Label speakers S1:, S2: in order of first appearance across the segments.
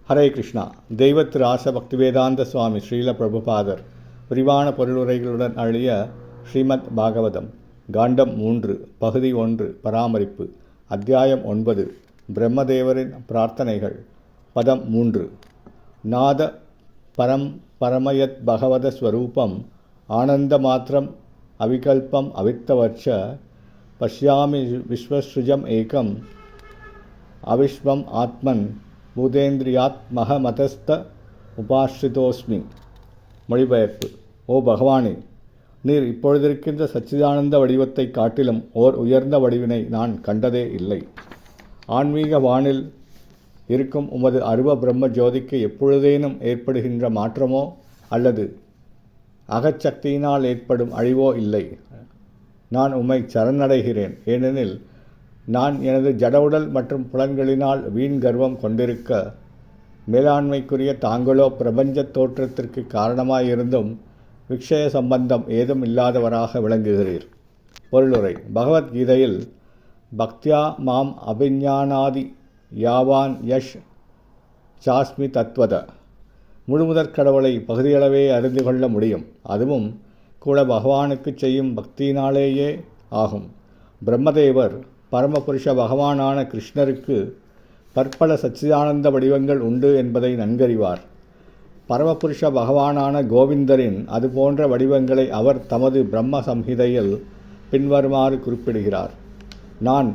S1: ஹரே கிருஷ்ணா. தெய்வ திரு ஆச பக்திவேதாந்த சுவாமி ஸ்ரீல பிரபுபாதர் விரிவான பொருளுரைகளுடன் அழிய ஸ்ரீமத் பாகவதம் காண்டம் 3 பகுதி 1 பராமரிப்பு அத்தியாயம் 9 பிரம்மதேவரின் பிரார்த்தனைகள் பதம் 3 நாத பரமயத் பகவத ஸ்வரூபம் ஆனந்த மாத்திரம் அவிகல்பம் அவித்தவர்ச்ச பஷ்யாமி விஸ்வஸ்ருஜம் ஏகம் அவிஸ்வம் ஆத்மன் பூதேந்திரியாத் மகமதஸ்த உபாஸ்ரிதோஸ்மி. மொழிபெயர்ப்பு. ஓ பகவானே, நீர் இப்பொழுதிருக்கின்ற சச்சிதானந்த வடிவத்தை காட்டிலும் ஓர் உயர்ந்த வடிவினை நான் கண்டதே இல்லை. ஆன்மீக வானில் இருக்கும் உமது அருவ பிரம்ம ஜோதிக்கு எப்பொழுதேனும் ஏற்படுகின்ற மாற்றமோ அல்லது அகச்சக்தியினால் ஏற்படும் அழிவோ இல்லை. நான் உம்மை சரணடைகிறேன். ஏனெனில் நான் எனது ஜடவுடல் மற்றும் புலன்களினால் வீண் கர்வம் கொண்டிருக்க, மேலாண்மைக்குரிய தாங்களோ பிரபஞ்ச தோற்றத்திற்கு காரணமாயிருந்தும் விக்ஷய சம்பந்தம் ஏதும் இல்லாதவராக விளங்குகிறீர். பொருளுரை. பகவத்கீதையில் பக்தியா மாம் அபிஞானாதி யாவான் யஷ் சாஸ்மி தத்வத முழுமுதற் கடவுளை பகுதியளவே அறிந்து கொள்ள முடியும். அதுவும் கூட பகவானுக்கு செய்யும் பக்தியினாலேயே ஆகும். பிரம்மதேவர் பரமபுருஷ பகவானான கிருஷ்ணருக்கு பற்பல சச்சிதானந்த வடிவங்கள் உண்டு என்பதை நன்கறிவார். பரமபுருஷ பகவானான கோவிந்தரின் அதுபோன்ற வடிவங்களை அவர் தமது பிரம்ம சம்ஹிதையில் பின்வருமாறு குறிப்பிடுகிறார். நான்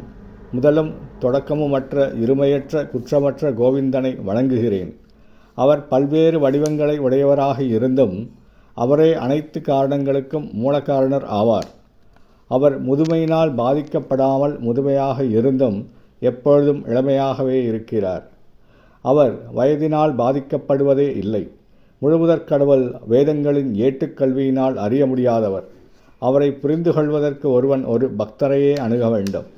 S1: முதலும் தொடக்கமுமற்ற இருமையற்ற குற்றமற்ற கோவிந்தனை வணங்குகிறேன். அவர் பல்வேறு வடிவங்களை உடையவராக இருந்தும் அவரே அனைத்து காரணங்களுக்கும் மூலகாரணர் ஆவார். அவர் முதுமையினால் பாதிக்கப்படாமல் முதுமையாக இருந்தும் எப்பொழுதும் இளமையாகவே இருக்கிறார். அவர் வயதினால் பாதிக்கப்படுவதே இல்லை. முழுமுதற் கடவுள் வேதங்களின் ஏட்டுக்கல்வியினால் அறிய முடியாதவர். அவரை புரிந்து கொள்வதற்கு ஒருவன் ஒரு பக்தரையே அணுக வேண்டும்.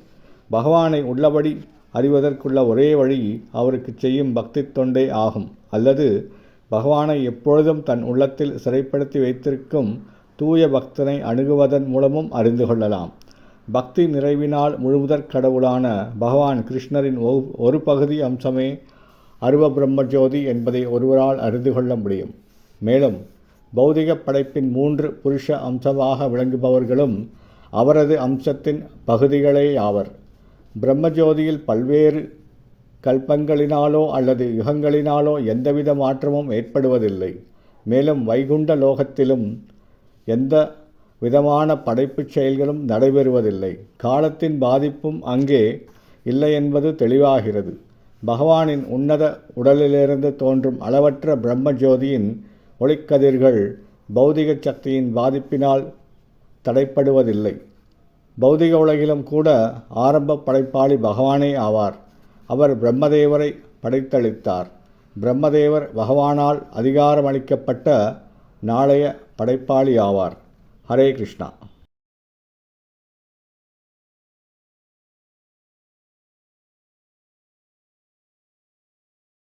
S1: பகவானை உள்ளபடி அறிவதற்குள்ள ஒரே வழி அவருக்கு செய்யும் பக்தி தொண்டே ஆகும். அல்லது பகவானை எப்பொழுதும் தன் உள்ளத்தில் சிறைப்படுத்தி வைத்திருக்கும் தூய பக்தனை அணுகுவதன் மூலமும் அறிந்து கொள்ளலாம். பக்தி நிறைவினால் முழுமுதற் கடவுளான பகவான் கிருஷ்ணரின் ஒரு பகுதி அம்சமே அருவ பிரம்மஜோதி என்பதை ஒருவரால் அறிந்து கொள்ள முடியும். மேலும் பௌதிக படைப்பின் 3 புருஷ அம்சமாக விளங்குபவர்களும் அவரது அம்சத்தின் பகுதிகளே ஆவர். பிரம்மஜோதியில் பல்வேறு கல்பங்களினாலோ அல்லது யுகங்களினாலோ எந்தவித மாற்றமும் ஏற்படுவதில்லை. மேலும் வைகுண்ட லோகத்திலும் எந்த விதமான படைப்புச் செயல்களும் நடைபெறுவதில்லை. காலத்தின் பாதிப்பும் அங்கே இல்லை என்பது தெளிவாகிறது. பகவானின் உன்னத உடலிலிருந்து தோன்றும் அளவற்ற பிரம்மஜோதியின் ஒளிக்கதிர்கள் பௌதிக சக்தியின் பாதிப்பினால் தடைப்படுவதில்லை. பௌதிக உலகிலும் கூட ஆரம்ப படைப்பாளி பகவானே ஆவார். அவர் பிரம்மதேவரை படைத்தளித்தார். பிரம்மதேவர் பகவானால் அதிகாரமளிக்கப்பட்ட நாளைய படைப்பாளி ஆவார். ஹரே கிருஷ்ணா.